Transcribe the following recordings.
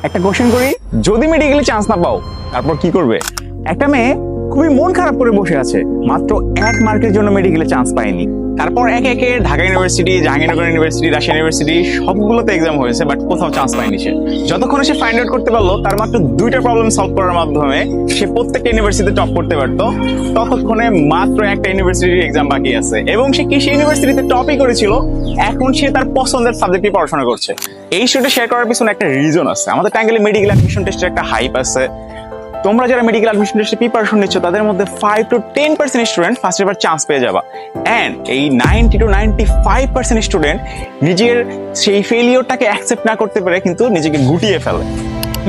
একটা কোশ্চেন করি, যদি মেডিকেলে চান্স না পাও তারপর কি করবে? একটা মেয়ে খুবই মন খারাপ করে বসে আছে, মাত্র 1 মার্কের জন্য মেডিকেলে চান্স পায়নি। তারপর একে একে Dhaka university, Jahangirnagar university, Rajshahi university সবগুলোতে এক্সাম হয়েছে, বাট কোথাও চান্স পায়নি সে। যতক্ষণে সে ফাইন্ড আউট করতে পারলো তার মাত্র 2টা প্রবলেম সলভ করার মাধ্যমে সে প্রত্যেকটা ইউনিভার্সিটিতে টপ করতে পারতো, ততক্ষণে মাত্র একটা ইউনিভার্সিটির এক্সাম বাকি আছে এবং সে কৃষি ইউনিভার্সিটিতে টপই করেছিল। এখন সে তার পছন্দের সাবজেক্টে পড়াশোনা করছে। এই স্টোরিটা শেয়ার করার পিছনে একটা রিজন আছে। আমাদের টাঙ্গাইলে মেডিকেল অ্যাডমিশন টেস্টের একটা হাইপ আছে। তোমরা যারা মেডিকেল অ্যাডমিশন টেস্টে প্রিপারেশন নিচ্ছ তাদের মধ্যে 5 to 10% স্টুডেন্ট ফার্স্ট এবার চান্স পেয়ে যাবা, এন্ড এই 90 to 95% স্টুডেন্ট নিজের সেই ফেলিওরটাকে অ্যাকসেপ্ট না করতে পারে কিন্তু নিজেকে গুটিয়ে ফেলে।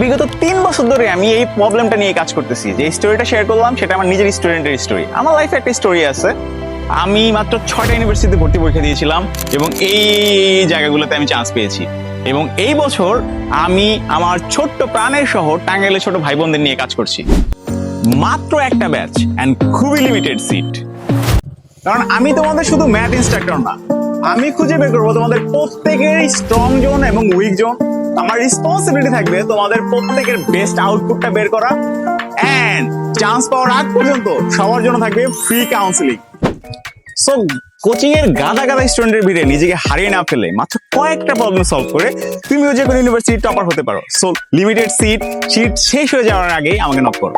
বিগত 3 বছর ধরে আমি এই প্রবলেমটা নিয়ে কাজ করতেছি। যে স্টোরিটা শেয়ার করলাম সেটা আমার নিজের স্টুডেন্টের স্টোরি। আমার লাইফে একটা স্টোরি আছে। আমি মাত্র 6টা ইউনিভার্সিটিতে ভর্তি পরীক্ষা দিয়েছিলাম এবং এই জায়গাগুলোতে আমি চান্স পেয়েছি। এবং এই বছর আমি আমার ছোট্ট প্রাণের শহর টাঙ্গাইলের ছোট ভাই বোনদের নিয়ে কাজ করছি। মাত্র একটা ব্যাচ এন্ড খুবই লিমিটেড সিট। কারণ আমি তোমাদের শুধু ম্যাথ ইনস্ট্রাক্টর না, আমি খুঁজে বের করবো তোমাদের প্রত্যেকের স্ট্রং জোন এবং উইক জোন। আমার রেসপন্সিবিলিটি থাকবে তোমাদের প্রত্যেকের বেস্ট আউটপুটটা বের করা, এন্ড চান্স পাওয়ার আগ পর্যন্ত সবার জন্য থাকবে ফ্রি কাউন্সিলিং। সো কোচিং এর গাদা গাদা স্টুডেন্টের ভিড়ে নিজেকে হারিয়ে না ফেলে মাত্র কয়েকটা প্রবলেম সলভ করে তুমিও যে কোনো ইউনিভার্সিটি টপার হতে পারো। সো লিমিটেড সিট শেষ হয়ে যাওয়ার আগেই আমাকে নক করো।